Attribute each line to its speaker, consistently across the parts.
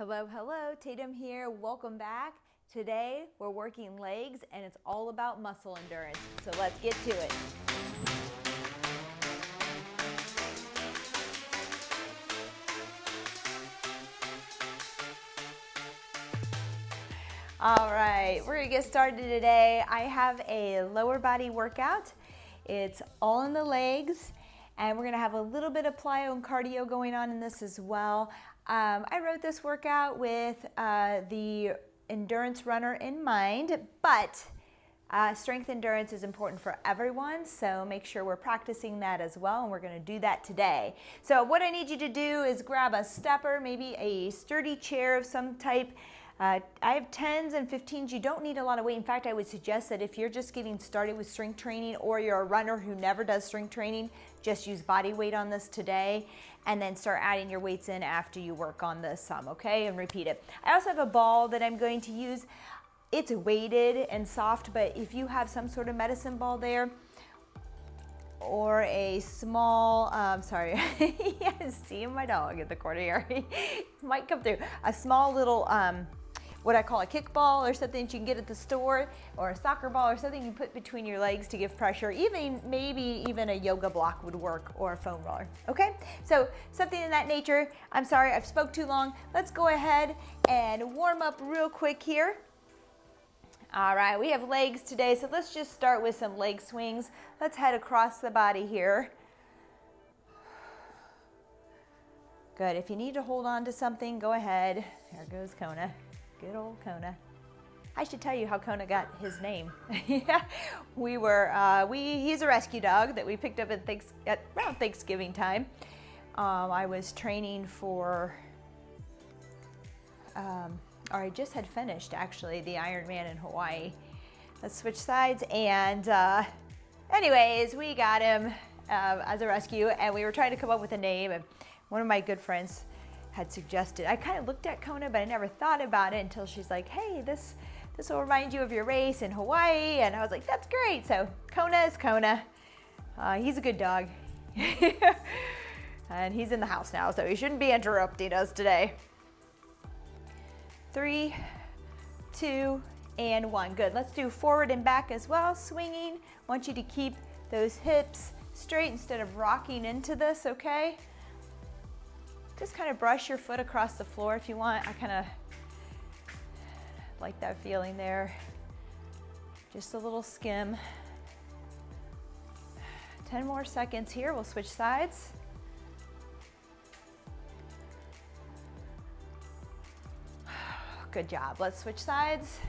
Speaker 1: Hello, hello, Tatum here. Welcome back. Today we're working legs and it's all about muscle endurance. So let's get to it. All right, we're gonna get started today. I have a lower body workout. It's all in the legs and we're gonna have a little bit of plyo and cardio going on in this as well. I wrote this workout with the endurance runner in mind, but strength endurance is important for everyone, so make sure we're practicing that as well, and we're going to do that today. So what I need you to do is grab a stepper, maybe a sturdy chair of some type. I have 10s and 15s. You don't need a lot of weight. In fact, I would suggest that if you're just getting started with strength training or you're a runner who never does strength training, just use body weight on this today and then start adding your weights in after you work on this some, okay? And repeat it. I also have a ball that I'm going to use. It's weighted and soft, but if you have some sort of medicine ball there or a small, sorry, yeah, seeing my dog in the corner here, might come through, a small little, what I call a kickball or something that you can get at the store, or a soccer ball or something you put between your legs to give pressure. Maybe even a yoga block would work, or a foam roller, okay? So something in that nature. I'm sorry, I've spoke too long. Let's go ahead and warm up real quick here. All right, we have legs today, so let's just start with some leg swings. Let's head across the body here. Good, if you need to hold on to something, go ahead. There goes Kona. Good old Kona. I should tell you how Kona got his name. Yeah, he's a rescue dog that we picked up around Thanksgiving time. I was training for, or I just had finished actually the Ironman in Hawaii. Let's switch sides, and anyways, we got him as a rescue, and we were trying to come up with a name, and one of my good friends had suggested, I kind of looked at Kona, but I never thought about it until she's like, hey, this will remind you of your race in Hawaii, and I was like, that's great. So Kona is Kona. He's a good dog. And he's in the house now, so he shouldn't be interrupting us today. 3, 2, and 1. Good. Let's do forward and back as well. Swinging. I want you to keep those hips straight instead of rocking into this, okay? Just kind of brush your foot across the floor if you want. I kind of like that feeling there. Just a little skim. 10 more seconds here. We'll switch sides. Good job. Let's switch sides.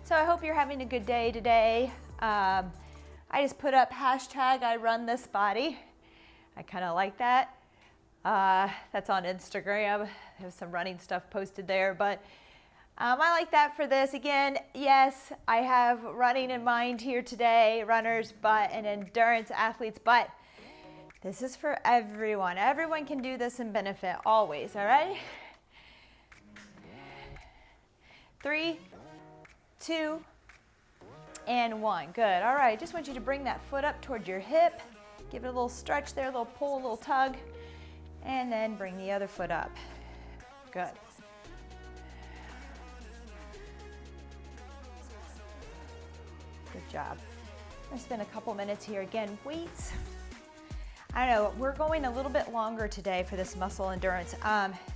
Speaker 1: So I hope you're having a good day today. I just put up hashtag I run this body. I kind of like that. That's on Instagram. There's some running stuff posted there, but I like that for this. Again, yes, I have running in mind here today, runners, and endurance athletes, but this is for everyone. Everyone can do this and benefit always, all right? 3, 2, and 1. Good. All right. Just want you to bring that foot up towards your hip. Give it a little stretch there, a little pull, a little tug, and then bring the other foot up. Good. Good job. I'm going to spend a couple minutes here. Again, weights. I don't know, we're going a little bit longer today for this muscle endurance.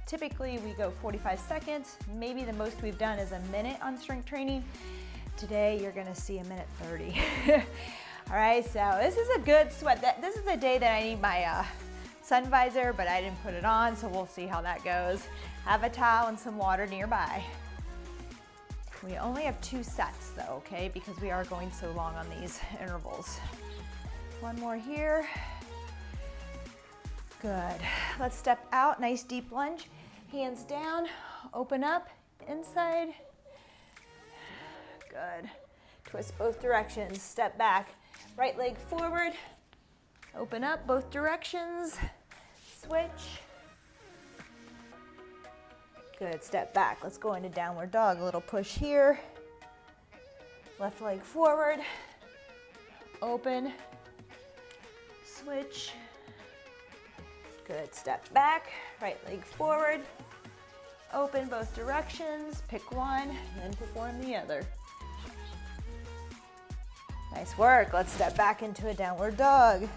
Speaker 1: Typically we go 45 seconds. Maybe the most we've done is a minute on strength training. Today you're gonna see a minute 30. All right, so this is a good sweat. This is a day that I need my sun visor, but I didn't put it on, so we'll see how that goes. Have a towel and some water nearby. We only have 2 sets though, okay, because we are going so long on these intervals. One more here. Good. Let's step out, nice deep lunge. Hands down, open up, inside. Good. Twist both directions, step back. Right leg forward, open up both directions, switch. Good, step back. Let's go into downward dog. A little push here. Left leg forward, open, switch. Good, step back, right leg forward, Open both directions, pick one, then perform the other. Nice work. Let's step back into a downward dog.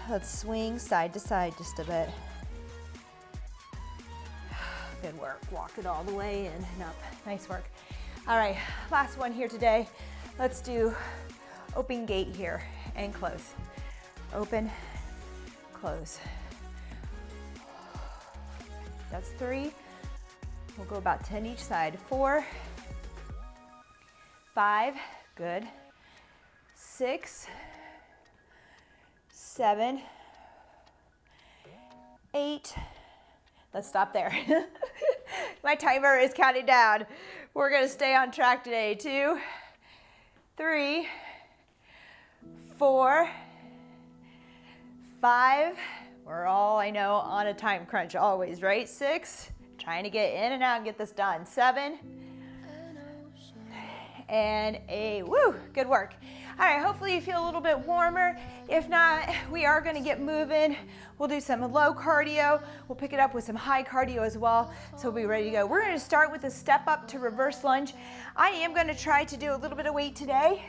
Speaker 1: Let's swing side to side just a bit. Good work. Walk it all the way in and up. Nice work. All right, last one here today. Let's do open gate here and close. Open, close. That's 3. We'll go about 10 each side. 4, 5, good. 6, 7, 8. Let's stop there. My timer is counting down. We're gonna stay on track today. 2, 3, 4, 5. We're all, I know, on a time crunch always, right? 6, trying to get in and out and get this done. 7, and 8. Woo, good work. All right, hopefully you feel a little bit warmer. If not, we are gonna get moving. We'll do some low cardio. We'll pick it up with some high cardio as well, so we'll be ready to go. We're gonna start with a step up to reverse lunge. I am gonna try to do a little bit of weight today.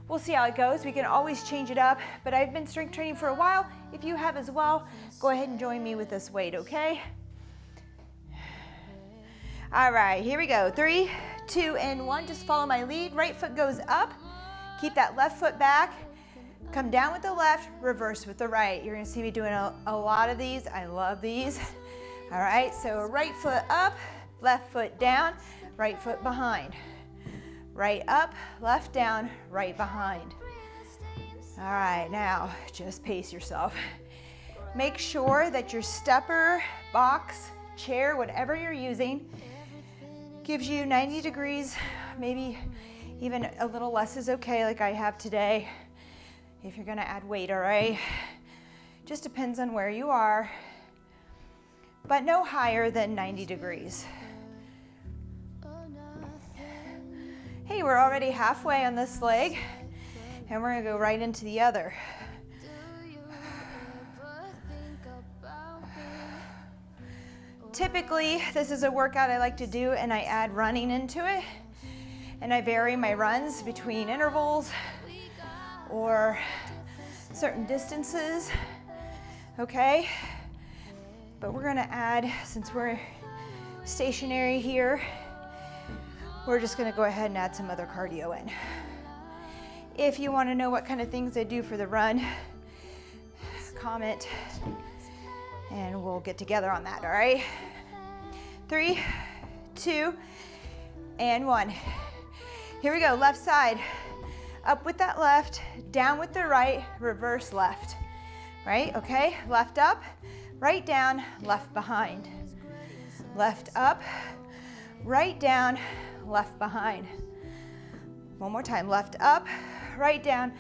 Speaker 1: We'll see how it goes. We can always change it up, but I've been strength training for a while. If you have as well, go ahead and join me with this weight, okay? All right, here we go. 3, 2, and 1. Just follow my lead. Right foot goes up. Keep that left foot back. Come down with the left, reverse with the right. You're gonna see me doing a lot of these. I love these. All right, so right foot up, left foot down, right foot behind. Right up, left down, right behind. All right, now just pace yourself. Make sure that your stepper, box, chair, whatever you're using, gives you 90 degrees, maybe even a little less is okay, like I have today, if you're gonna add weight, all right? Just depends on where you are, but no higher than 90 degrees. Hey, we're already halfway on this leg, and we're gonna go right into the other. Typically, this is a workout I like to do, and I add running into it, and I vary my runs between intervals or certain distances, okay? But we're gonna add, since we're stationary here, we're just gonna go ahead and add some other cardio in. If you wanna know what kind of things I do for the run, comment and we'll get together on that, all right? 3, 2, and 1. Here we go, left side. Up with that left, down with the right, reverse left, right? Okay, left up, right down, left behind. Left up, right down, left behind. One more time, left up, right down,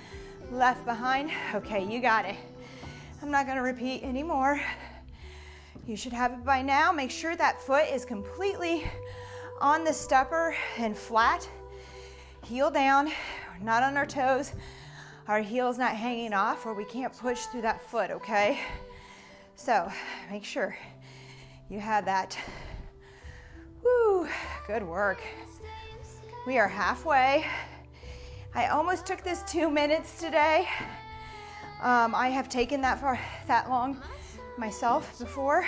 Speaker 1: left behind. Okay, you got it. I'm not gonna repeat anymore. You should have it by now. Make sure that foot is completely on the stepper and flat. Heel down, we're not on our toes. Our heel's not hanging off or we can't push through that foot, okay? So make sure you have that. Woo, good work. We are halfway. I almost took this 2 minutes today. I have taken that long myself before,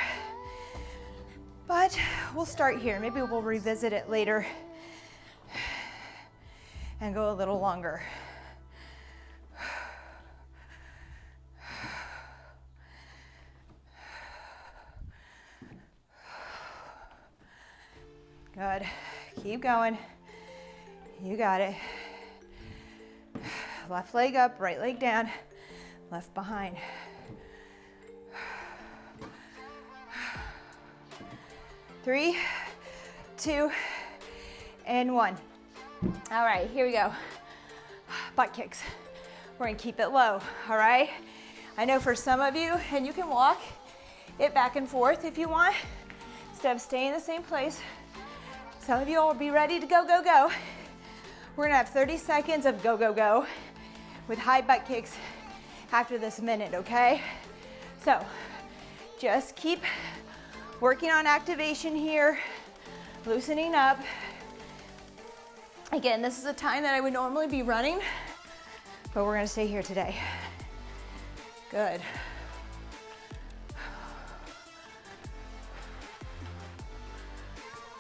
Speaker 1: but we'll start here. Maybe we'll revisit it later and go a little longer. Good. Keep going. You got it. Left leg up, right leg down, left behind. 3, 2, and 1. All right, here we go. Butt kicks. We're gonna keep it low, all right? I know for some of you, and you can walk it back and forth if you want, instead of staying in the same place. Some of you will be ready to go, go, go. We're gonna have 30 seconds of go, go, go with high butt kicks after this minute, okay? So just keep Working on activation here, loosening up. Again, this is a time that I would normally be running, but we're gonna stay here today. Good.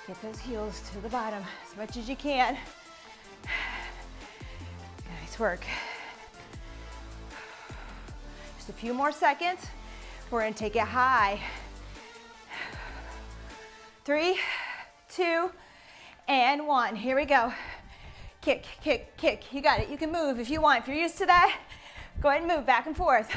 Speaker 1: Get those heels to the bottom as much as you can. Nice work. Just a few more seconds. We're gonna take it high. 3, 2, and 1. Here we go. Kick, kick, kick. You got it. You can move if you want. If you're used to that, go ahead and move back and forth.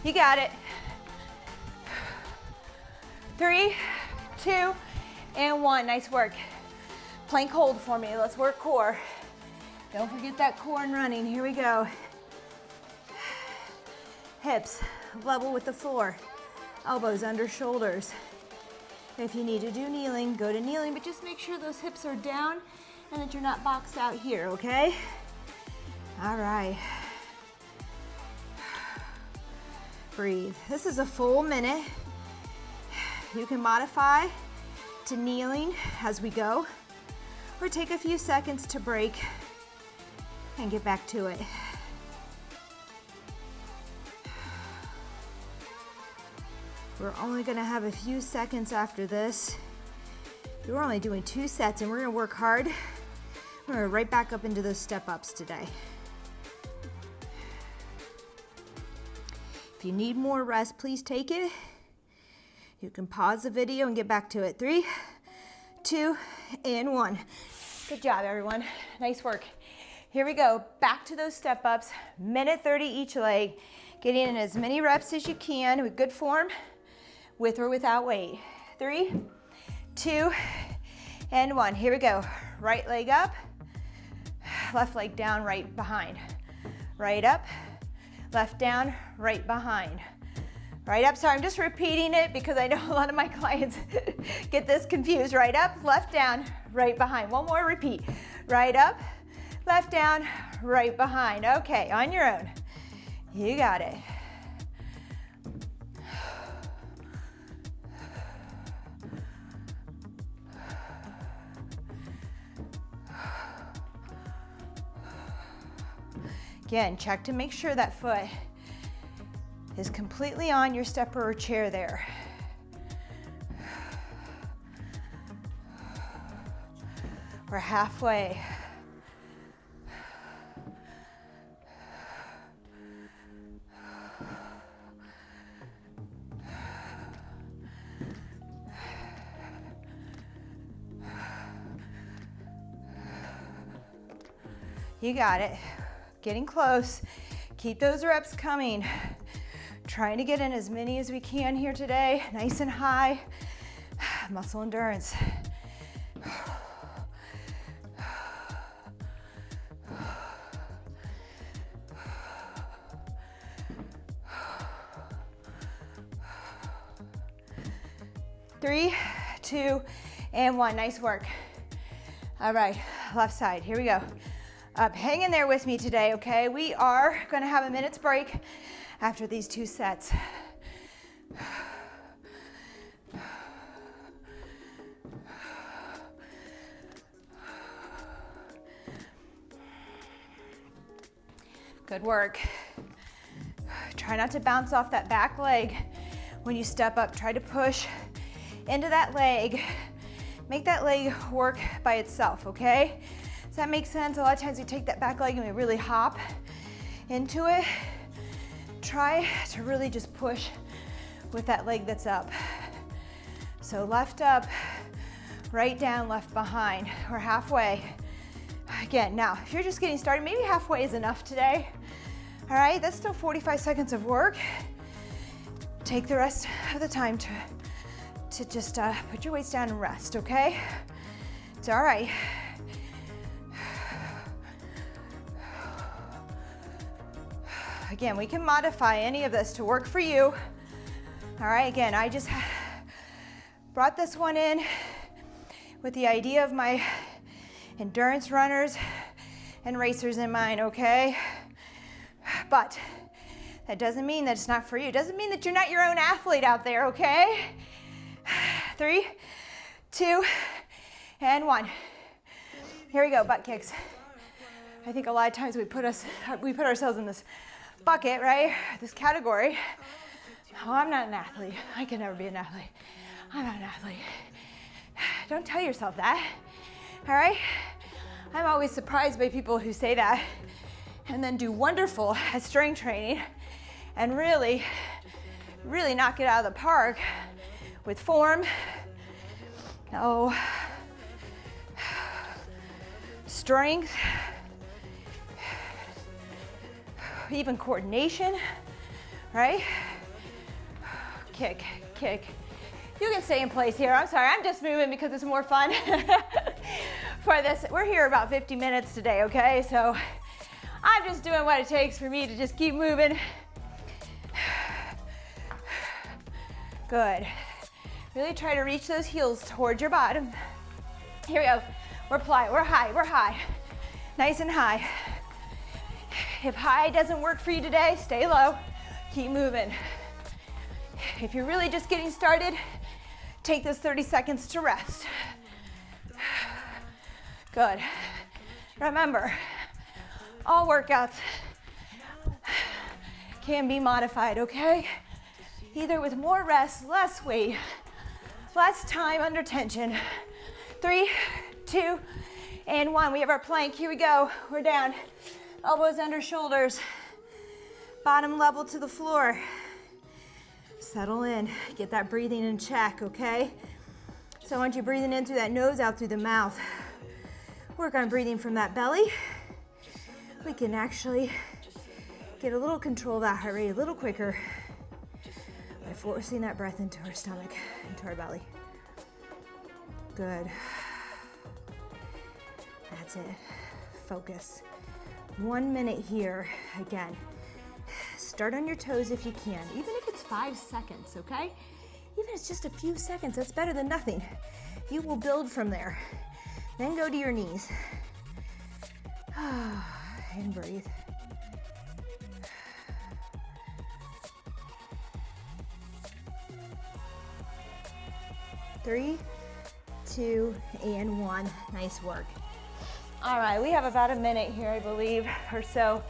Speaker 1: You got it. 3, 2, and 1. Nice work. Plank hold for me. Let's work core. Don't forget that core and running. Here we go. Hips level with the floor. Elbows under shoulders. If you need to do kneeling, go to kneeling, but just make sure those hips are down and that you're not boxed out here, okay? All right. Breathe. This is a full minute. You can modify to kneeling as we go, or take a few seconds to break and get back to it. We're only gonna have a few seconds after this. We're only doing 2 sets and we're gonna work hard. We're gonna right back up into those step ups today. If you need more rest, please take it. You can pause the video and get back to it. 3, 2, and 1. Good job, everyone. Nice work. Here we go. Back to those step ups. Minute 30 each leg. Getting in as many reps as you can with good form, with or without weight. 3, 2, and 1. Here we go. Right leg up, left leg down, right behind. Right up, left down, right behind. Right up, sorry, I'm just repeating it because I know a lot of my clients get this confused. Right up, left down, right behind. One more, repeat. Right up, left down, right behind. Okay, on your own. You got it. Again, check to make sure that foot is completely on your stepper or chair there. We're halfway. You got it. Getting close. Keep those reps coming. Trying to get in as many as we can here today. Nice and high. Muscle endurance. Three, 2, and 1. Nice work. All right, left side. Here we go. Up, hang in there with me today, okay? We are gonna have a minute's break after these 2 sets. Good work. Try not to bounce off that back leg when you step up. Try to push into that leg. Make that leg work by itself, okay? Does that make sense? A lot of times we take that back leg and we really hop into it. Try to really just push with that leg that's up. So left up, right down, left behind. We're halfway. Again, now, if you're just getting started, maybe halfway is enough today. All right, that's still 45 seconds of work. Take the rest of the time to just put your weights down and rest, okay? It's all right. Again, we can modify any of this to work for you. All right, again, I just brought this one in with the idea of my endurance runners and racers in mind, okay? But that doesn't mean that it's not for you. It doesn't mean that you're not your own athlete out there, okay? 3, 2, and 1. Here we go, butt kicks. I think a lot of times we put ourselves in this bucket, right? This category. Oh, I'm not an athlete. I can never be an athlete. I'm not an athlete. Don't tell yourself that, all right? I'm always surprised by people who say that and then do wonderful at strength training and really knock it out of the park with form, strength, even coordination, right? Kick, kick. You can stay in place here. I'm sorry, I'm just moving because it's more fun for this. We're here about 50 minutes today, okay? So I'm just doing what it takes for me to just keep moving. Good. Really try to reach those heels towards your bottom. Here we go. We're high. Nice and high. If high doesn't work for you today, stay low. Keep moving. If you're really just getting started, take this 30 seconds to rest. Good. Remember, all workouts can be modified, okay? Either with more rest, less weight, less time under tension. 3, 2, and 1. We have our plank. Here we go. We're down. Elbows under shoulders. Bottom level to the floor. Settle in. Get that breathing in check, okay? So I want you breathing in through that nose, out through the mouth. Work on breathing from that belly. We can actually get a little control of that heart rate a little quicker by forcing that breath into our stomach, into our belly. Good. That's it. Focus. 1 minute here. Again, start on your toes if you can, even if it's 5 seconds, okay? Even if it's just a few seconds, that's better than nothing. You will build from there. Then go to your knees. And breathe. Three, 2, and 1. Nice work. All right, we have about a minute here, I believe, or so.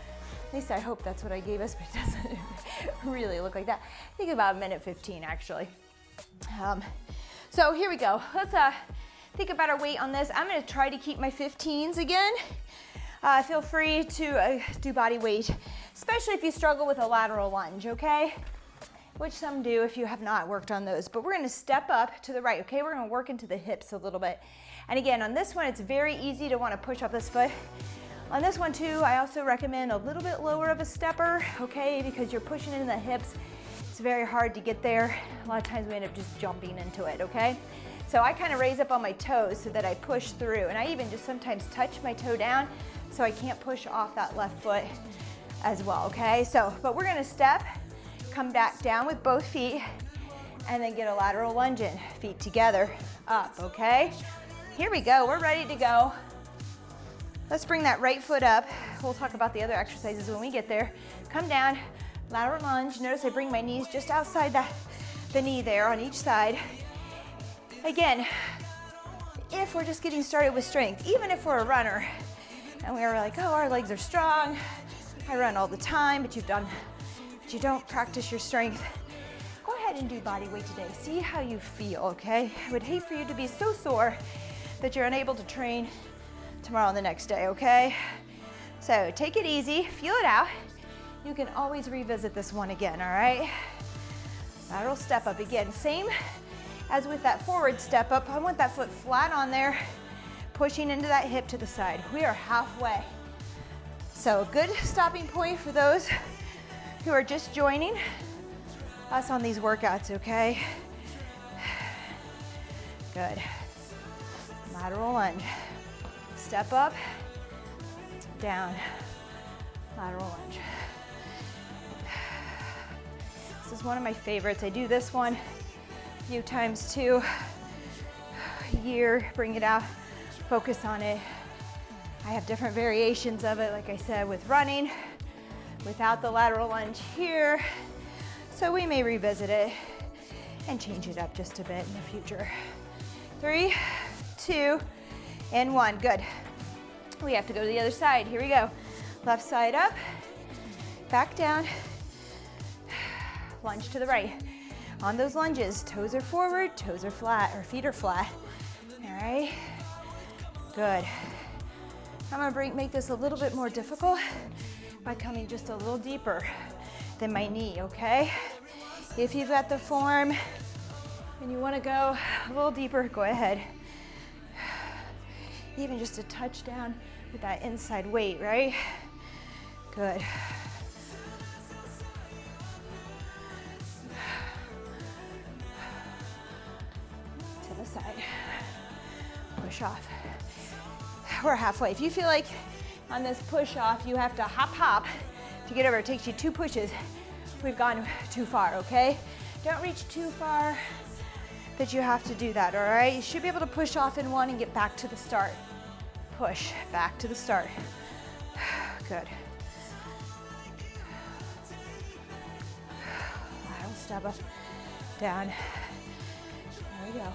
Speaker 1: At least I hope that's what I gave us, but it doesn't really look like that. I think about 1:15 actually. So here we go. Let's think about our weight on this. I'm gonna try to keep my 15s again. Feel free to do body weight, especially if you struggle with a lateral lunge, okay? Which some do if you have not worked on those. But we're gonna step up to the right, okay? We're gonna work into the hips a little bit. And again, on this one, it's very easy to wanna push up this foot. On this one too, I also recommend a little bit lower of a stepper, okay? Because you're pushing into the hips. It's very hard to get there. A lot of times we end up just jumping into it, okay? So I kind of raise up on my toes so that I push through. And I even just sometimes touch my toe down so I can't push off that left foot as well, okay? So, but we're gonna step, come back down with both feet, and then get a lateral lunge in. Feet together, up, okay? Here we go, we're ready to go. Let's bring that right foot up. We'll talk about the other exercises when we get there. Come down, lateral lunge. Notice I bring my knees just outside the knee there on each side. Again, if we're just getting started with strength, even if we're a runner, and we are like, oh, our legs are strong, I run all the time, but you don't practice your strength, go ahead and do body weight today. See how you feel, okay? I would hate for you to be so sore that you're unable to train tomorrow and the next day, okay? So take it easy, feel it out. You can always revisit this one again, all right? Lateral step up again, same as with that forward step up. I want that foot flat on there, pushing into that hip to the side. We are halfway. So a good stopping point for those who are just joining us on these workouts, okay? Good. Lateral lunge. Step up, down, lateral lunge. is one of my favorites. I do this one a few times too. A year, bring it out, focus on it. I have different variations of it, like I said, with running, without the lateral lunge here. So we may revisit it and change it up just a bit in the future. 3, 2, and 1, good. We have to go to the other side, here we go. Left side up, back down, lunge to the right. On those lunges, toes are forward, toes are flat, or feet are flat. All right, good. I'm gonna make this a little bit more difficult by coming just a little deeper than my knee, okay? If you've got the form and you wanna go a little deeper, go ahead. Even just a touch down with that inside weight, right? Good. To the side. Push off. We're halfway. If you feel like on this push off you have to hop, to get over, it takes you 2 pushes, we've gone too far, okay? Don't reach too far that you have to do that, all right? You should be able to push off in 1 and get back to the start. Push, back to the start. Good. Lateral step up, down. There we go.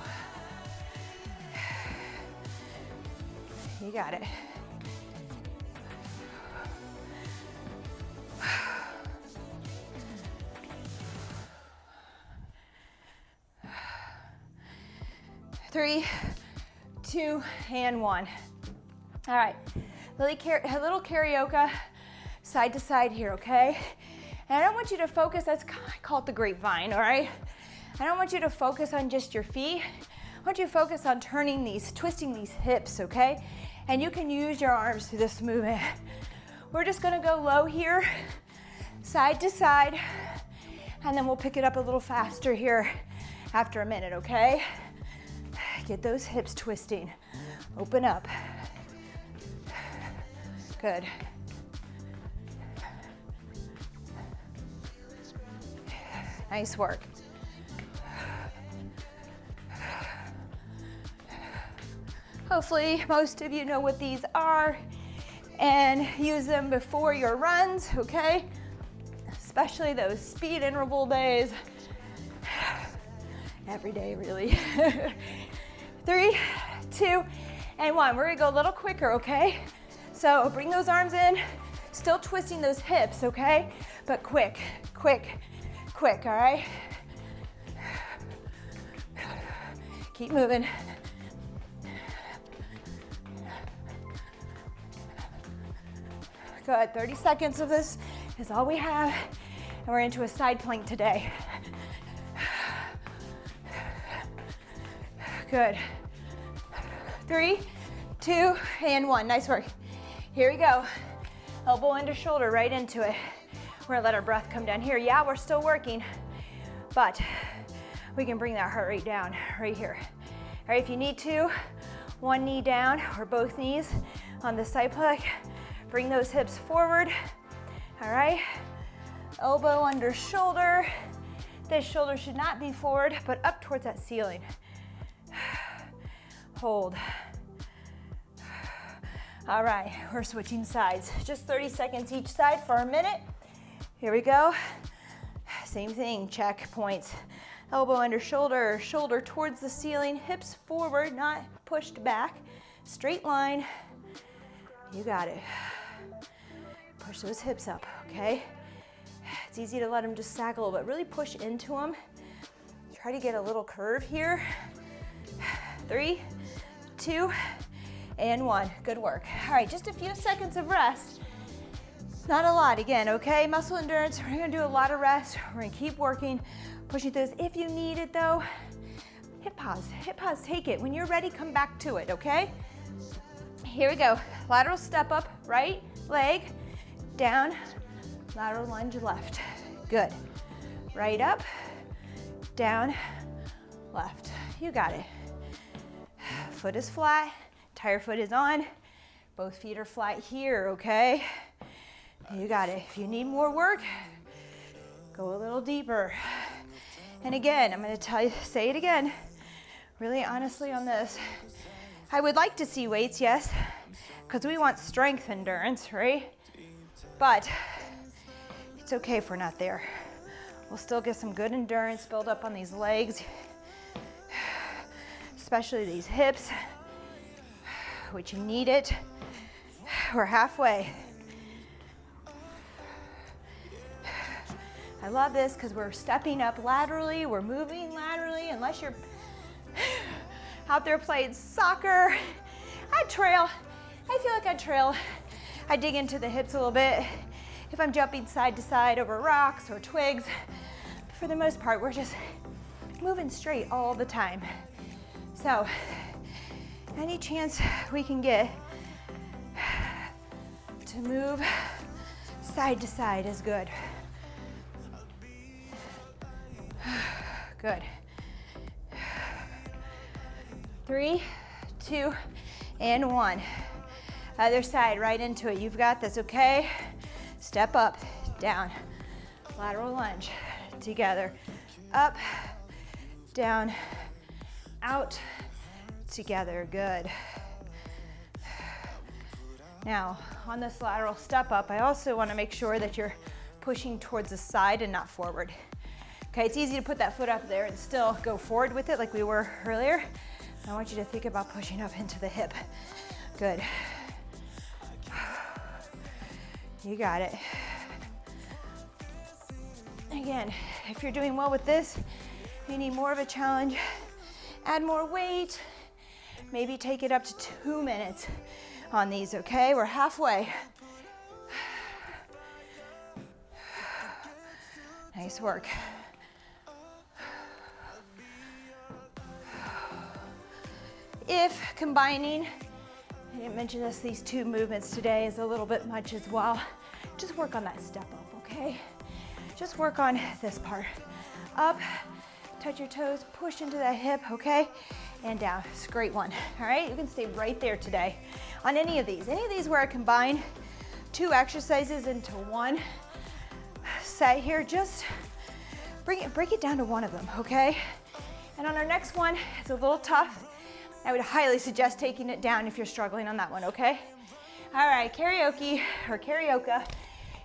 Speaker 1: You got it. Three, 2, and 1. All right, a little karaoke, side to side here, okay? And I don't want you to focus, I call it the grapevine, all right? I don't want you to focus on just your feet. I want you to focus on turning these, twisting these hips, okay? And you can use your arms through this movement. We're just gonna go low here, side to side, and then we'll pick it up a little faster here after a minute, okay? Get those hips twisting. Open up. Good. Nice work. Hopefully most of you know what these are and use them before your runs, okay? Especially those speed interval days. Every day, really. 3, 2, and 1. We're gonna go a little quicker, okay? So bring those arms in, still twisting those hips, okay? But quick, quick, quick, all right? Keep moving. Good, 30 seconds of this is all we have, and we're into a side plank today. Good. 3, 2, and 1. Nice work. Here we go. Elbow under shoulder, right into it. We're gonna let our breath come down here. Yeah, we're still working, but we can bring that heart rate down right here. All right, if you need to, one knee down or both knees on the side plank. Bring those hips forward. All right. Elbow under shoulder. This shoulder should not be forward, but up towards that ceiling. Hold. All right, we're switching sides. Just 30 seconds each side for a minute. Here we go. Same thing, check points. Elbow under shoulder, shoulder towards the ceiling, hips forward, not pushed back. Straight line. You got it. Push those hips up, okay? It's easy to let them just sag a little bit. Really push into them. Try to get a little curve here. 3, 2, and 1. Good work. All right, just a few seconds of rest. Not a lot, again, okay? Muscle endurance, we're gonna do a lot of rest. We're gonna keep working, pushing through this. If you need it though, hit pause, take it. When you're ready, come back to it, okay? Here we go. Lateral step up, right leg, down, lateral lunge left. Good. Right up, down, left. You got it. Foot is flat, entire foot is on. Both feet are flat here, okay? You got it. If you need more work, Go a little deeper. And again, I'm gonna say it again, really honestly on this. I would like to see weights, yes, because we want strength endurance, right? But it's okay if we're not there. We'll still get some good endurance build up on these legs, especially these hips, which you need it. We're halfway. I love this because we're stepping up laterally, we're moving laterally, unless you're out there playing soccer. I trail. I feel like I trail. I dig into the hips a little bit if I'm jumping side to side over rocks or twigs. But for the most part, we're just moving straight all the time. So any chance we can get to move side to side is good. Good. 3, 2, and 1. Other side, right into it. You've got this, okay? Step up, down, lateral lunge, together, up, down, out, together, good. Now, on this lateral step up, I also want to make sure that you're pushing towards the side and not forward. Okay, it's easy to put that foot up there and still go forward with it like we were earlier. I want you to think about pushing up into the hip. Good. You got it. Again, if you're doing well with this, you need more of a challenge, add more weight, maybe take it up to 2 minutes on these, okay? We're halfway. Nice work. If combining, I didn't mention this, these two movements today is a little bit much as well, just work on that step up, okay? Just work on this part. Up, touch your toes, push into that hip, okay? And down, it's a great one, all right? You can stay right there today on any of these where I combine 2 exercises into one set here, just break it down to one of them, okay? And on our next one, it's a little tough. I would highly suggest taking it down if you're struggling on that one, okay? All right, karaoke or karaoke.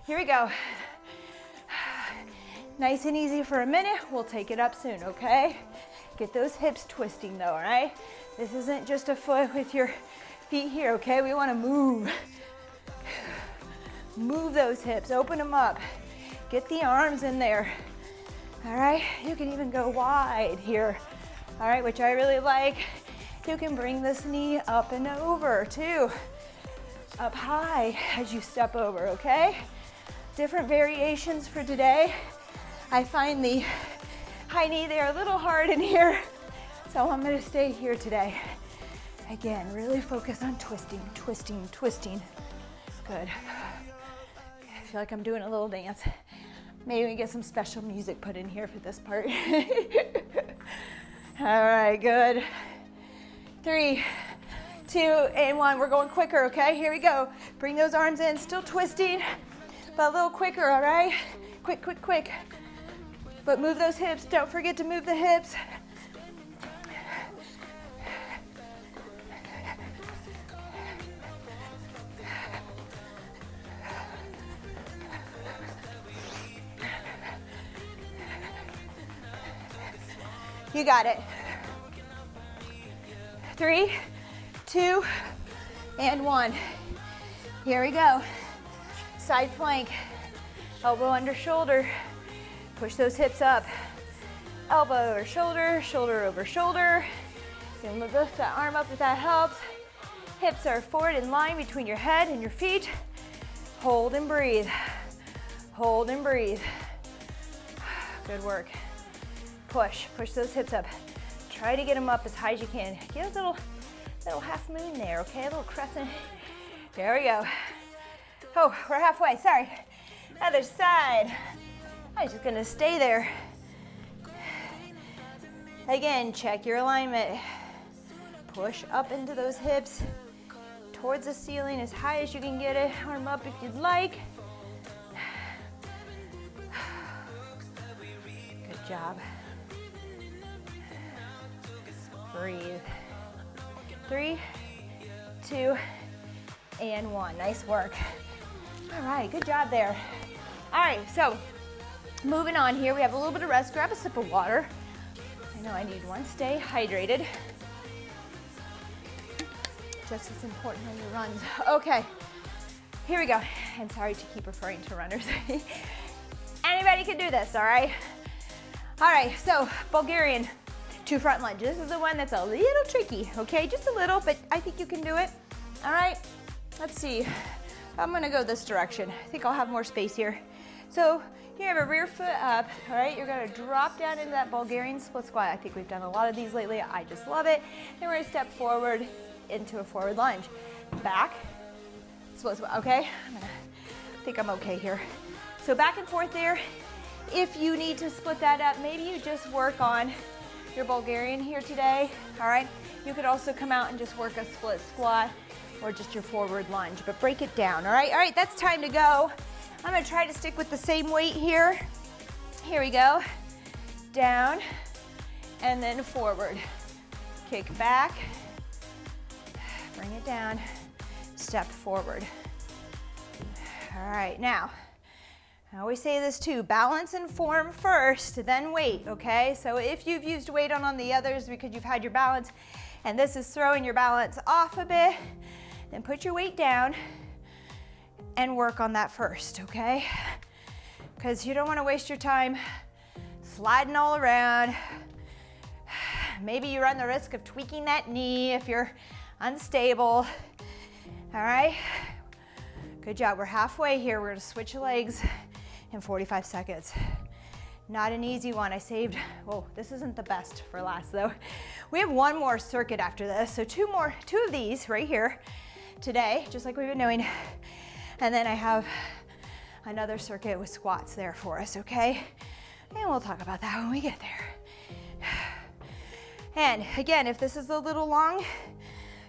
Speaker 1: Here we go. Nice and easy for a minute. We'll take it up soon, okay? Get those hips twisting though, all right? This isn't just a foot with your feet here, okay? We wanna move. Move those hips, open them up. Get the arms in there, all right? You can even go wide here, all right, which I really like. You can bring this knee up and over too. Up high as you step over, okay? Different variations for today. I find the high knee there a little hard in here, so I'm gonna stay here today. Again, really focus on twisting, twisting, twisting. Good. I feel like I'm doing a little dance. Maybe we get some special music put in here for this part. All right, good. 3, 2, and 1. We're going quicker, okay? Here we go. Bring those arms in, still twisting, but a little quicker, all right? Quick, quick, quick. But move those hips. Don't forget to move the hips. You got it. 3, 2, and 1. Here we go. Side plank, elbow under shoulder. Push those hips up. Elbow over shoulder, shoulder over shoulder. You can lift that arm up if that helps. Hips are forward in line between your head and your feet. Hold and breathe. Hold and breathe. Good work. Push those hips up. Try to get them up as high as you can. Get a little half moon there, okay? A little crescent. There we go. Oh, we're halfway, sorry. Other side. I'm just gonna stay there. Again, check your alignment. Push up into those hips, towards the ceiling as high as you can get it. Arm up if you'd like. job. Breathe. 3, 2, and 1. Nice work. All right, good job there. All right, so moving on here, we have a little bit of rest. Grab a sip of water. I know I need one. Stay hydrated. Just as important on your runs. Okay, here we go. I'm sorry to keep referring to runners. Anybody can do this, all right? All right, so Bulgarian 2 front lunge. This is the one that's a little tricky, okay? Just a little, but I think you can do it. All right, let's see. I'm gonna go this direction. I think I'll have more space here. So you have a rear foot up, all right? You're gonna drop down into that Bulgarian split squat. I think we've done a lot of these lately. I just love it. Then we're gonna step forward into a forward lunge. Back, split squat, okay? I think I'm okay here. So back and forth there. If you need to split that up, maybe you just work on your Bulgarian here today, all right? You could also come out and just work a split squat or just your forward lunge, but break it down, all right? All right, that's time to go. I'm gonna try to stick with the same weight here. Here we go. Down, and then forward. Kick back, bring it down, step forward. All right, now, I always say this too, balance and form first, then weight, okay? So if you've used weight on the others because you've had your balance, and this is throwing your balance off a bit, then put your weight down and work on that first, okay? Because you don't want to waste your time sliding all around. Maybe you run the risk of tweaking that knee if you're unstable. All right? Good job. We're halfway here. We're going to switch legs in 45 seconds. Not an easy one. I saved, oh, this isn't the best for last though. We have one more circuit after this. So two of these right here today, just like we've been doing. And then I have another circuit with squats there for us, okay? And we'll talk about that when we get there. And again, if this is a little long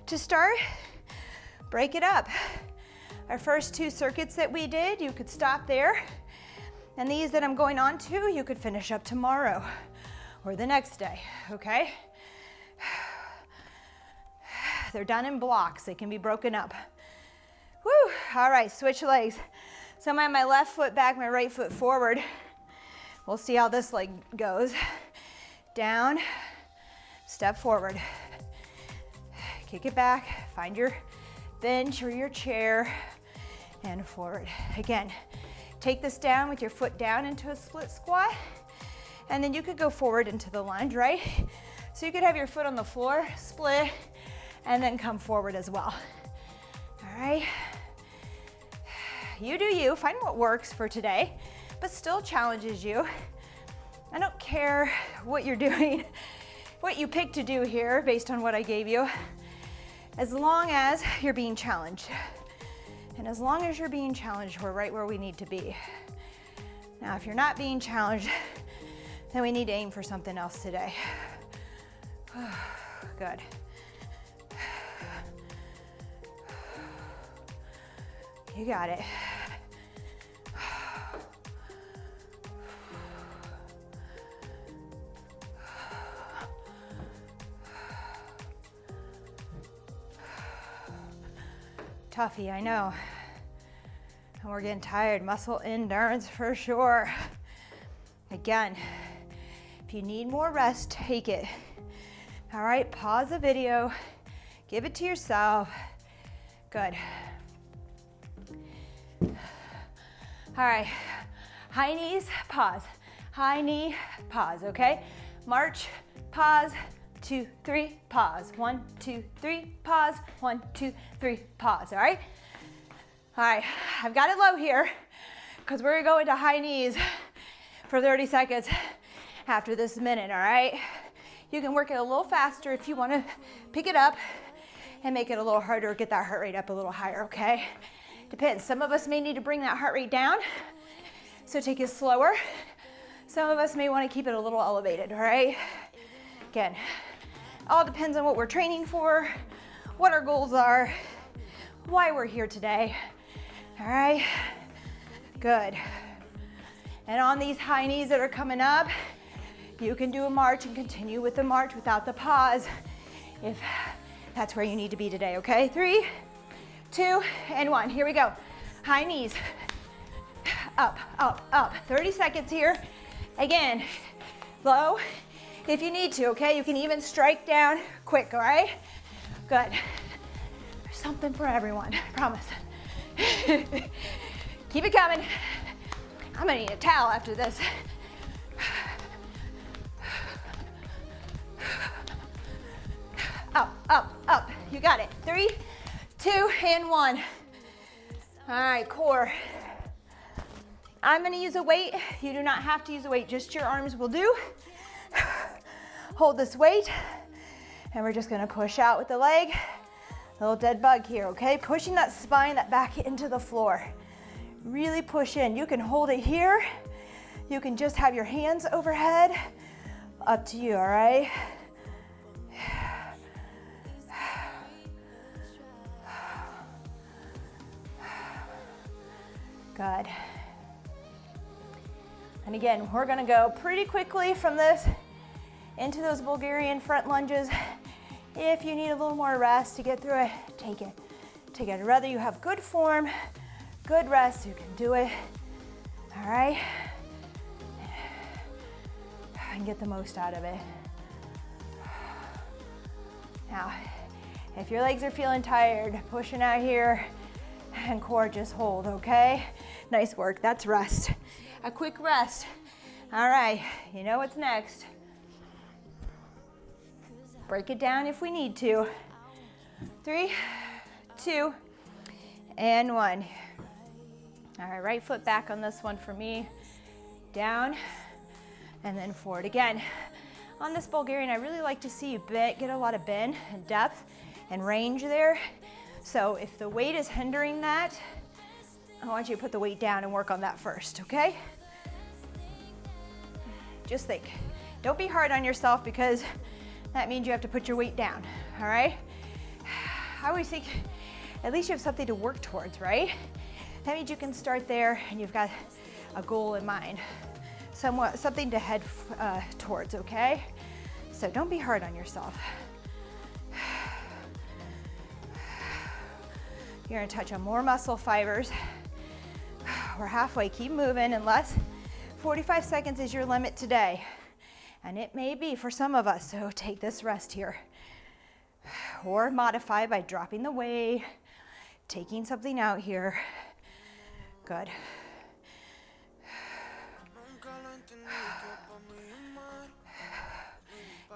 Speaker 1: to start, break it up. Our first 2 circuits that we did, you could stop there. And these that I'm going on to, you could finish up tomorrow or the next day, okay? They're done in blocks. They can be broken up. Woo! All right, switch legs. So I'm on my left foot back, my right foot forward. We'll see how this leg goes. Down, step forward. Kick it back, find your bench or your chair, and forward. Again, take this down with your foot down into a split squat, and then you could go forward into the lunge, right? So you could have your foot on the floor, split, and then come forward as well. All right? You do you, find what works for today, but still challenges you. I don't care what you're doing, what you pick to do here based on what I gave you, as long as you're being challenged. And as long as you're being challenged, we're right where we need to be. Now, if you're not being challenged, then we need to aim for something else today. Good. You got it. Toughie, I know. And we're getting tired. Muscle endurance for sure. Again, if you need more rest, take it. All right, pause the video. Give it to yourself. Good. All right, high knees, pause. High knee, pause, okay? March, pause, 2, 3, pause. 1, 2, 3, pause. 1, 2, 3, pause, all right? All right, I've got it low here because we're gonna go into high knees for 30 seconds after this minute, all right? You can work it a little faster if you wanna pick it up and make it a little harder, get that heart rate up a little higher, okay? Depends. Some of us may need to bring that heart rate down, so take it slower. Some of us may want to keep it a little elevated, all right? Again, all depends on what we're training for, what our goals are, why we're here today, all right? Good. And on these high knees that are coming up, You can do a march and continue with the march without the pause if that's where you need to be today, okay? 3, 2, and 1. Here we go. High knees. Up, up, up. 30 seconds here. Again, low if you need to, okay? You can even strike down quick, all right? Good. There's something for everyone, I promise. Keep it coming. I'm gonna need a towel after this. Up, up, up. You got it. 3, 2, and 1. All right, core. I'm gonna use a weight. You do not have to use a weight, just your arms will do. Hold this weight, and we're just gonna push out with the leg. Little dead bug here, okay? Pushing that spine, that back into the floor. Really push in. You can hold it here. You can just have your hands overhead. Up to you, all right? Good. And again, we're gonna go pretty quickly from this into those Bulgarian front lunges. If you need a little more rest to get through it, take it. Take it. I'd rather you have good form, good rest, you can do it. All right? And get the most out of it. Now, if your legs are feeling tired, pushing out here, and core, just hold, okay? Nice work, that's rest. A quick rest. All right, you know what's next. Break it down if we need to. 3, 2, and 1. All right, right foot back on this one for me. Down, and then forward again. On this Bulgarian, I really like to see you get a lot of bend and depth and range there. So if the weight is hindering that, I want you to put the weight down and work on that first, okay? Just think. Don't be hard on yourself because that means you have to put your weight down, all right? I always think at least you have something to work towards, right? That means you can start there and you've got a goal in mind, something to head towards, okay? So don't be hard on yourself. You're gonna touch on more muscle fibers. We're halfway, keep moving unless 45 seconds is your limit today. And it may be for some of us, so take this rest here. Or modify by dropping the weight, taking something out here. Good.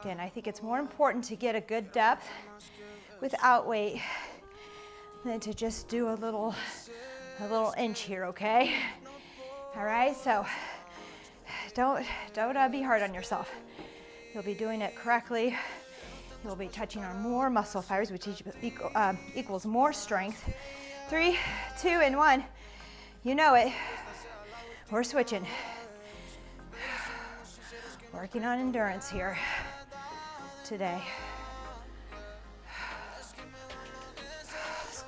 Speaker 1: Again, I think it's more important to get a good depth without weight than to just do a little inch here, okay? All right, so don't be hard on yourself. You'll be doing it correctly. You'll be touching on more muscle fibers, which equals more strength. 3, 2, and 1. You know it. We're switching. Working on endurance here today.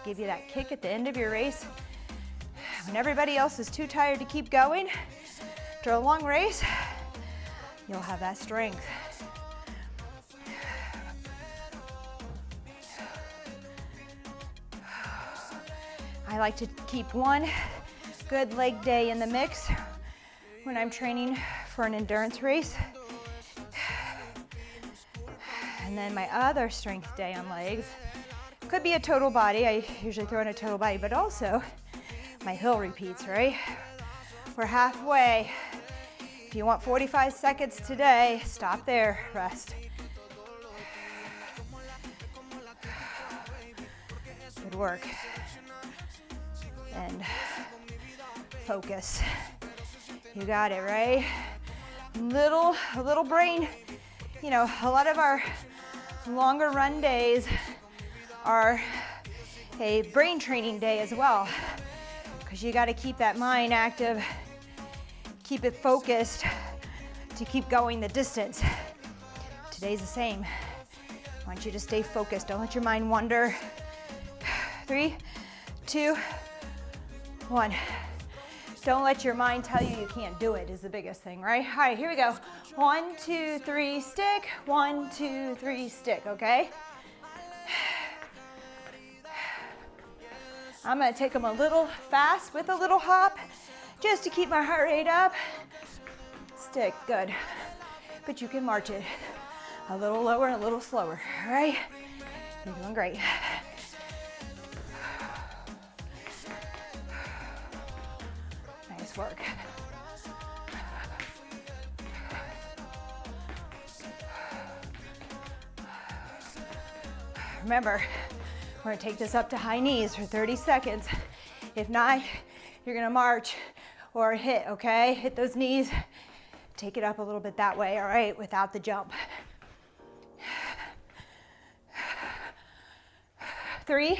Speaker 1: Give you that kick at the end of your race. When everybody else is too tired to keep going, after a long race, you'll have that strength. I like to keep one good leg day in the mix when I'm training for an endurance race. And then my other strength day on legs could be a total body. I usually throw in a total body, but also my hill repeats, right? We're halfway. If you want 45 seconds today, stop there, rest. Good work. And focus. You got it, right? A little brain, you know, a lot of our longer run days are a brain training day as well, because you got to keep that mind active, keep it focused to keep going the distance. Today's the same. I want you to stay focused. Don't let your mind wander. 3, 2, 1. Don't let your mind tell you can't do it is the biggest thing, right? All right, here we go. 1, 2, 3, stick. 1, 2, 3, stick, okay? I'm gonna take them a little fast with a little hop, just to keep my heart rate up. Stick, good. But you can march it a little lower and a little slower, all right? You're doing great. Nice work. Remember, we're gonna take this up to high knees for 30 seconds. If not, you're gonna march or hit, okay? Hit those knees, take it up a little bit that way, all right, without the jump. 3,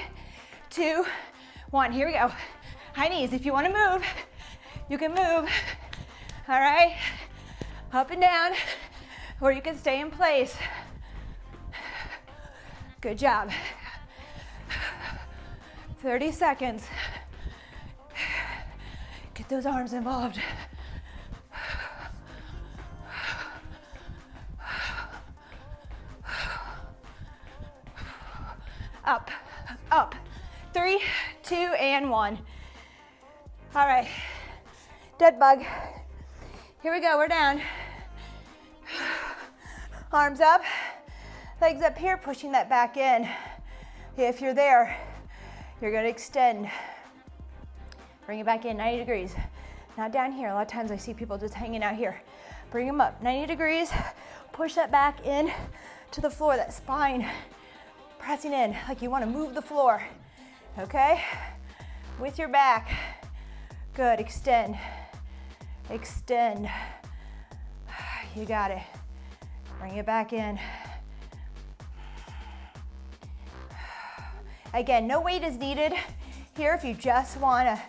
Speaker 1: 2, 1, here we go. High knees, if you wanna move, you can move, all right? Up and down, or you can stay in place. Good job. 30 seconds. Get those arms involved. Up, up. 3, 2, and 1. All right, dead bug. Here we go, we're down. Arms up, legs up here, pushing that back in. If you're there, you're gonna extend. Bring it back in, 90 degrees. Not down here, a lot of times I see people just hanging out here. Bring them up, 90 degrees. Push that back in to the floor, that spine. Pressing in like you wanna move the floor, okay? With your back. Good, extend, extend. You got it. Bring it back in. Again, no weight is needed here if you just wanna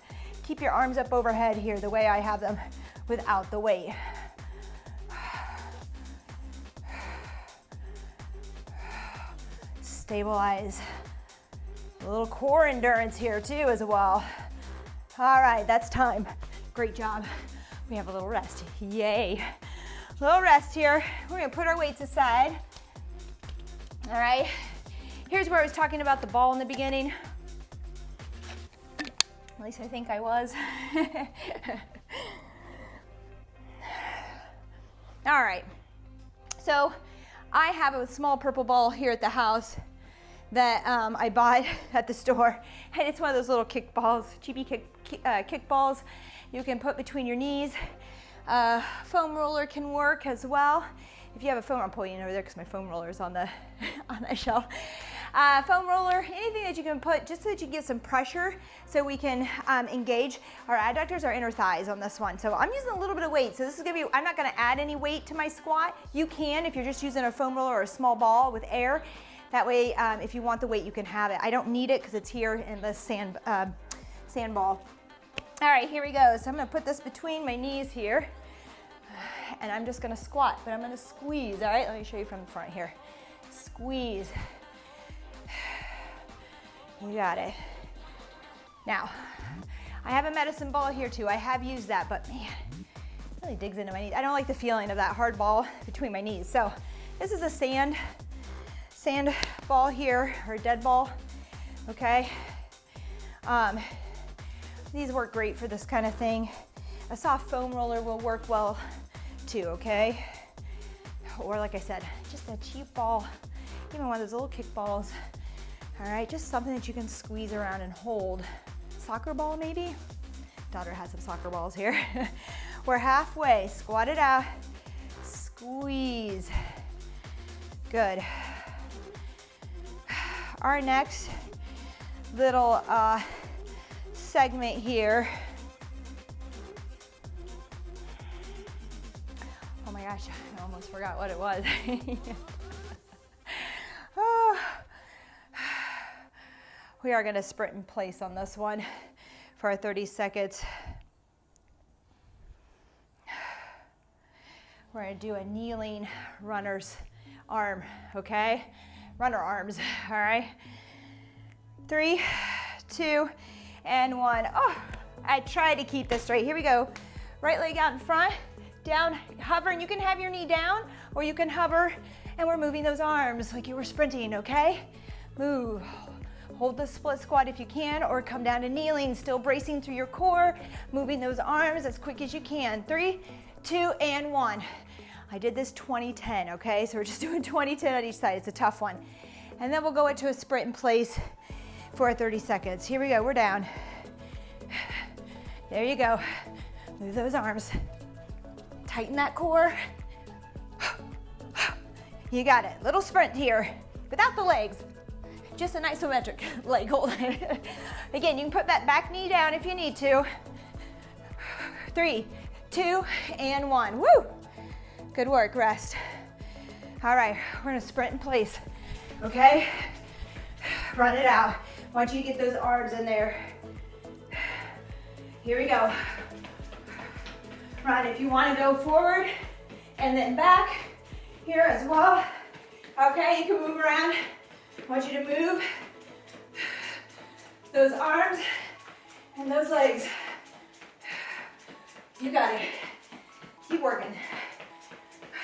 Speaker 1: keep your arms up overhead here the way I have them without the weight. Stabilize. A little core endurance here too as well. All right, that's time. Great job. We have a little rest. Yay. Little rest here. We're gonna put our weights aside. All right. Here's where I was talking about the ball in the beginning. At least I think I was. All right. So I have a small purple ball here at the house that I bought at the store. And it's one of those little kick balls, cheapy kick balls you can put between your knees. Foam roller can work as well. If you have a foam, I'm pulling over there because my foam roller is on the shelf. Foam roller, anything that you can put just so that you get some pressure so we can engage our adductors, our inner thighs on this one. So I'm using a little bit of weight. So this is gonna be, I'm not gonna add any weight to my squat. You can if you're just using a foam roller or a small ball with air. That way, if you want the weight, you can have it. I don't need it because it's here in the sand ball. All right, here we go. So I'm gonna put this between my knees here. And I'm just gonna squat, but I'm gonna squeeze, all right? Let me show you from the front here. Squeeze. You got it. Now, I have a medicine ball here too. I have used that, but man, it really digs into my knees. I don't like the feeling of that hard ball between my knees. So this is a sand ball here, or a dead ball, okay? These work great for this kind of thing. A soft foam roller will work well too, okay? Or like I said, just a cheap ball, even one of those little kick balls. All right, just something that you can squeeze around and hold. Soccer ball maybe? Daughter has some soccer balls here. We're halfway, squat it out, squeeze. Good. Our next little segment here. Oh my gosh, I almost forgot what it was. Oh. We are gonna sprint in place on this one for our 30 seconds. We're gonna do a kneeling runner's arm, okay? Runner arms, all right? 3, 2, and 1. Oh, I try to keep this straight. Here we go. Right leg out in front, down, hover, and you can have your knee down, or you can hover, and we're moving those arms like you were sprinting, okay? Move. Hold the split squat if you can, or come down to kneeling, still bracing through your core, moving those arms as quick as you can. 3, 2, and 1. I did this 20-10, okay? So we're just doing 20-10 on each side. It's a tough one. And then we'll go into a sprint in place for 30 seconds. Here we go, we're down. There you go. Move those arms. Tighten that core. You got it. Little sprint here without the legs. Just an isometric leg hold. Again, you can put that back knee down if you need to. 3, 2, and 1. Woo! Good work, rest. All right, we're gonna sprint in place, okay? Run it out. I want you to get those arms in there. Here we go. Run. If you want to go forward and then back here as well. Okay, you can move around. I want you to move those arms and those legs. You got it. Keep working.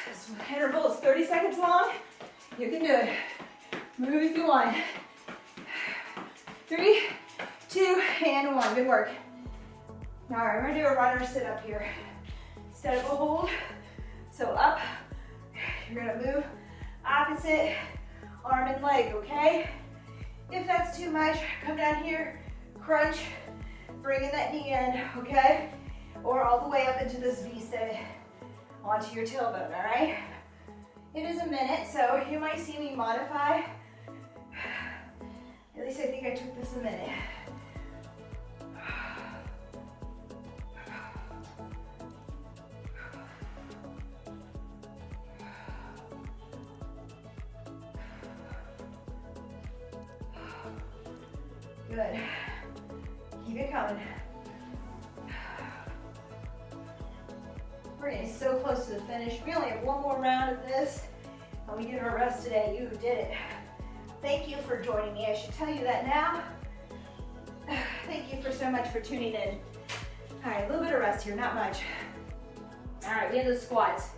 Speaker 1: This interval is 30 seconds long. You can do it. Move if you want. 3, 2, and 1. Good work. All right, we're gonna do a runner sit up here. Instead of a hold, so up, you're gonna move opposite arm and leg, okay? If that's too much, come down here, crunch, bringing that knee in, okay? Or all the way up into this V-sit onto your tailbone, all right? It is a minute, so you might see me modify. At least I think I took this a minute. Good. Keep it coming. We're getting so close to the finish. We only have one more round of this, and we get our rest today. You did it. Thank you for joining me. I should tell you that now. Thank you so much for tuning in. All right, a little bit of rest here, not much. All right, we have the squats.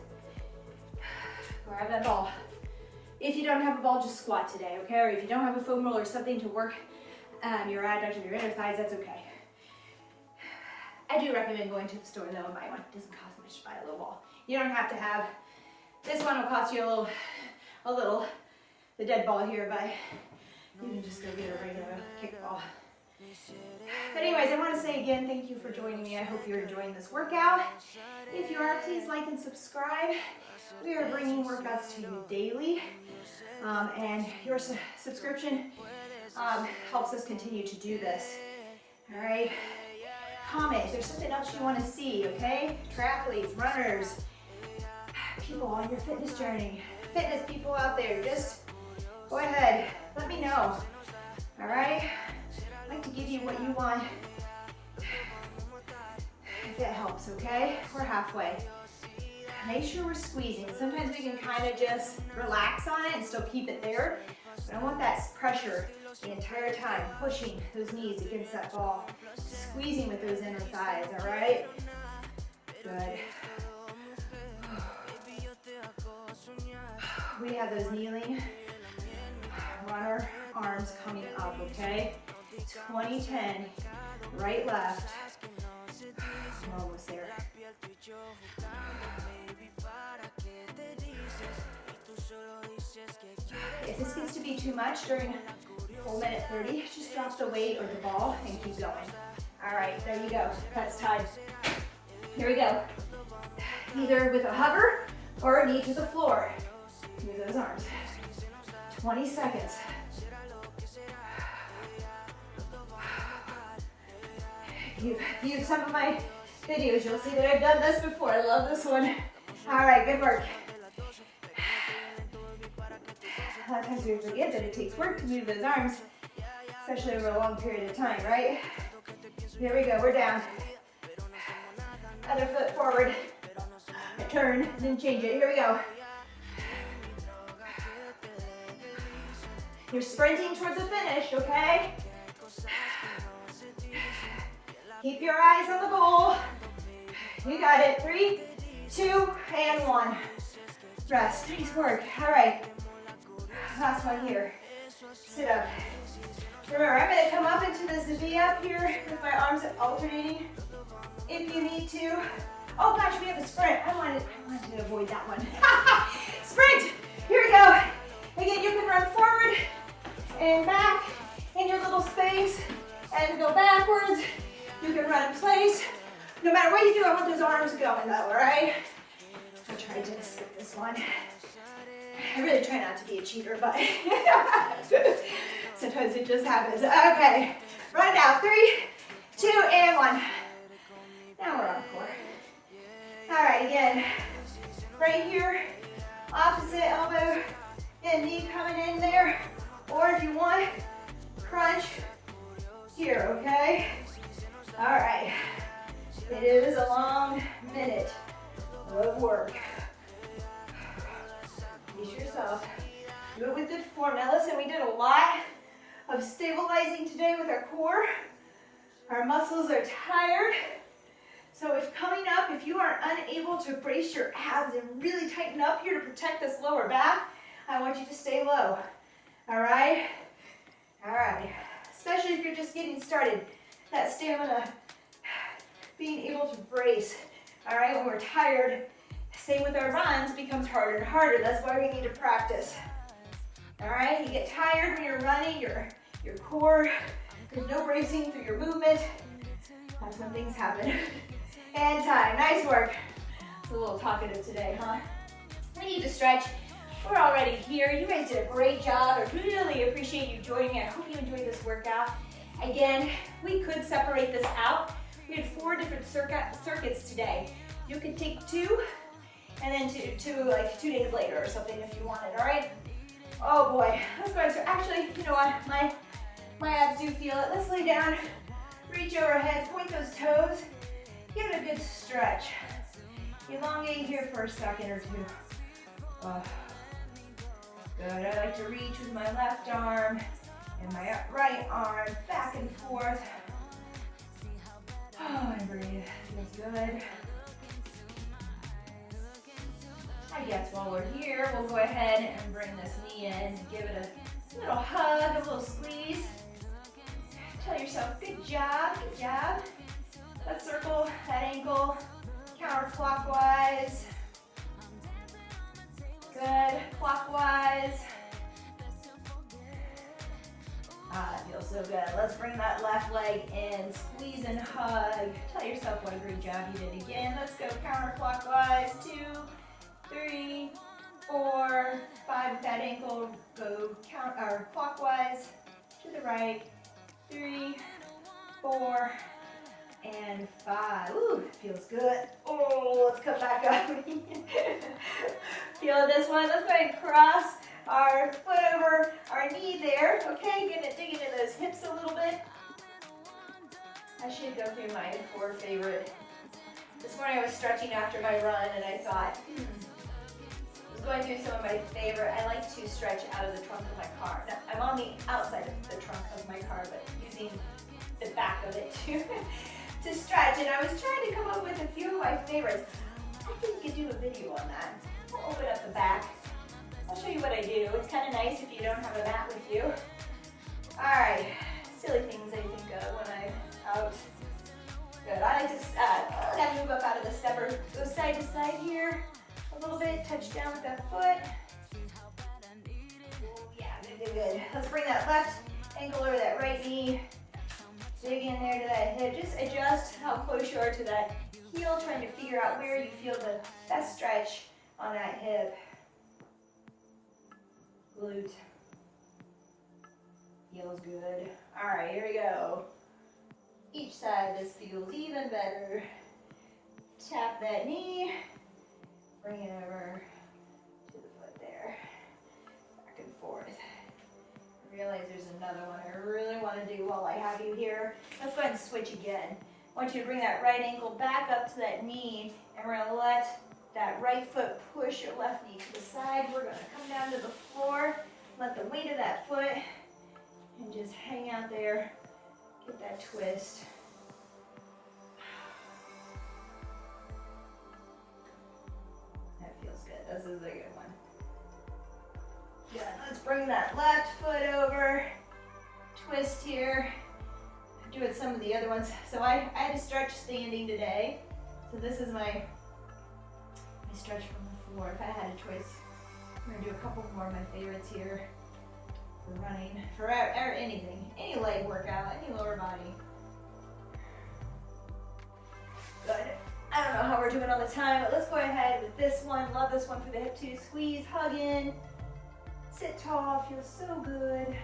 Speaker 1: Grab that ball. If you don't have a ball, just squat today, okay? Or if you don't have a foam roll or something to work your adductor, your inner thighs, that's okay. I do recommend going to the store though and buy one. It doesn't cost much to buy a little ball. You don't have to have, this one will cost you a little, the dead ball here, but you can just go get a regular kickball. But anyways, I want to say again, thank you for joining me. I hope you're enjoying this workout. If you are, please like and subscribe. We are bringing workouts to you daily, and your subscription helps us continue to do this. All right. Comment if there's something else you want to see, okay? Triathletes, runners, people on your fitness journey, fitness people out there, just go ahead, let me know, all right? I'd like to give you what you want, if it helps, okay? We're halfway. Make sure we're squeezing. Sometimes we can kind of just relax on it and still keep it there, but I want that pressure the entire time, pushing those knees against that ball, squeezing with those inner thighs, all right? Good. We have those kneeling runner arms coming up, okay? 20-10, right, left. We're almost there. If this gets to be too much during full minute 30, just drop the weight or the ball and keep going. All right, there you go. That's time. Here we go. Either with a hover or a knee to the floor. Move those arms. 20 seconds. If you viewed some of my videos, you'll see that I've done this before. I love this one. All right, good work. A lot of times we forget that it takes work to move those arms, especially over a long period of time, right? Here we go, we're down. Other foot forward. Turn, then change it. Here we go. You're sprinting towards the finish, okay? Keep your eyes on the goal. You got it. 3, 2, and 1. Rest. Nice work. All right. Last one here. Sit up. Remember, I'm going to come up into this V up here with my arms alternating if you need to. Oh gosh, we have a sprint. I wanted to avoid that one. Sprint. Here we go. Again, you can run forward and back in your little space and go backwards. You can run in place. No matter what you do, I want those arms going though, all right? I tried to skip this one. I really try not to be a cheater, but sometimes it just happens. Okay, run now. 3, 2, and 1. Now we're on core. All right, again, right here, opposite elbow and knee coming in there, or if you want, crunch here, okay? All right, it is a long minute of work. Pace yourself. Do it with good form. Now listen, we did a lot of stabilizing today with our core. Our muscles are tired. So if coming up, if you are unable to brace your abs and really tighten up here to protect this lower back, I want you to stay low. All right? All right. Especially if you're just getting started. That stamina, being able to brace. All right, when we're tired, same with our runs, becomes harder and harder. That's why we need to practice. All right, you get tired when you're running, your core, there's no bracing through your movement. That's when things happen. And time, nice work. It's a little talkative today, huh? We need to stretch. We're already here. You guys did a great job. I really appreciate you joining me. I hope you enjoyed this workout. Again, we could separate this out. We had 4 different circuits today. You could take 2 and then two like 2 days later or something if you wanted, all right? Oh boy, let's go. So actually, you know what? My abs do feel it. Let's lay down, reach overhead, point those toes, give it a good stretch. Elongate here for a second or 2. Oh. Good, I like to reach with my left arm and my right arm back and forth. Oh, and breathe, feels good. I guess while we're here, we'll go ahead and bring this knee in, give it a little hug, a little squeeze. Tell yourself, good job, good job. Let's circle that ankle counterclockwise. Good, clockwise. Ah, that feels so good. Let's bring that left leg in, squeeze and hug. Tell yourself what a great job you did. Again, let's go counterclockwise. 2, 3, 4, 5 with that ankle. Go clockwise to the right. 3, 4, and 5. Ooh, feels good. Oh, let's come back up. Feel this one. Let's go ahead and cross our foot over our knee there. Okay, dig into those hips a little bit. I should go through my 4 favorite. This morning I was stretching after my run and I thought, I was going through some of my favorite. I like to stretch out of the trunk of my car. Now, I'm on the outside of the trunk of my car, but using the back of it to stretch. And I was trying to come up with a few of my favorites. I think we could do a video on that. I'll open up the back. I'll show you what I do. It's kind of nice if you don't have a mat with you. All right, silly things I think of when I'm out. Good, I like to kind of move up out of the stepper. Go side to side here a little bit, touch down with that foot. Yeah, good. Let's bring that left ankle over that right knee. Dig in there to that hip. Just adjust how close you are to that heel, trying to figure out where you feel the best stretch on that hip. Glute. Feels good. All right, here we go. Each side, this feels even better. Tap that knee. Bring it over to the foot there. Back and forth. Realize there's another one I really want to do while I have you here. Let's go ahead and switch again. I want you to bring that right ankle back up to that knee, and we're going to let that right foot push your left knee to the side. We're going to come down to the floor, let the weight of that foot, and just hang out there. Get that twist. This is a good one. Good. Let's bring that left foot over. Twist here. I'm doing some of the other ones. So I had to stretch standing today. So this is my stretch from the floor. If I had a choice, I'm gonna do a couple more of my favorites here for running, for anything, any leg workout, any lower body. Good. I don't know how we're doing on the time, but let's go ahead with this one. Love this one for the hip too. Squeeze, hug in, sit tall, feels so good.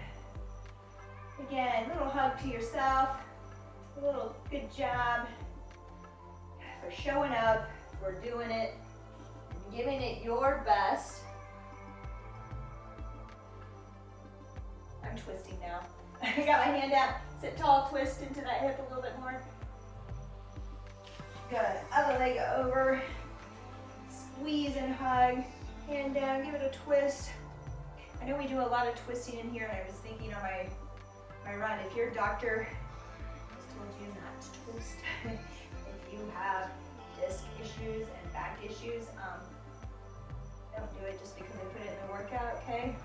Speaker 1: Again, little hug to yourself. A little good job for showing up, for doing it, giving it your best. I'm twisting now. I got my hand out. Sit tall, twist into that hip a little bit more. Good. Other leg over. Squeeze and hug. Hand down, give it a twist. I know we do a lot of twisting in here, and I was thinking on my run, if your doctor has told you not to twist, if you have disc issues and back issues, don't do it just because I put it in the workout, okay?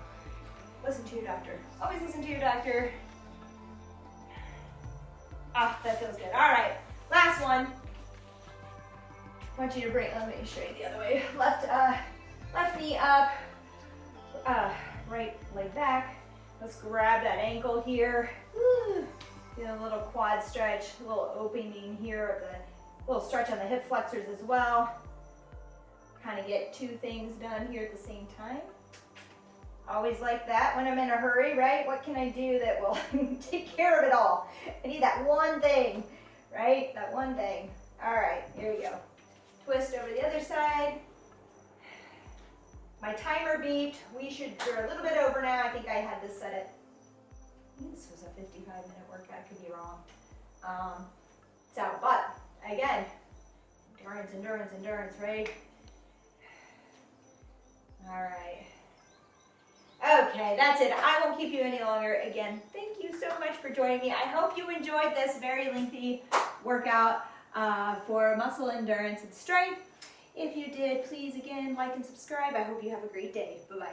Speaker 1: Listen to your doctor. Always listen to your doctor. Ah, that feels good. All right, last one. I want you to bring, let me show you the other way. Left knee up, right leg back. Let's grab that ankle here. Woo. Do a little quad stretch, a little opening here, a little stretch on the hip flexors as well. Kind of get two things done here at the same time. Always like that when I'm in a hurry, right? What can I do that will take care of it all? I need that one thing, right? That one thing. All right, here we go. Twist over the other side. My timer beeped. We're a little bit over now. I think I had this set at, this was a 55-minute workout. I could be wrong. But again, endurance, right? All right. Okay, that's it. I won't keep you any longer. Again, thank you so much for joining me. I hope you enjoyed this very lengthy workout for muscle endurance and strength. If you did, please again like and subscribe. I hope you have a great day. Bye-bye.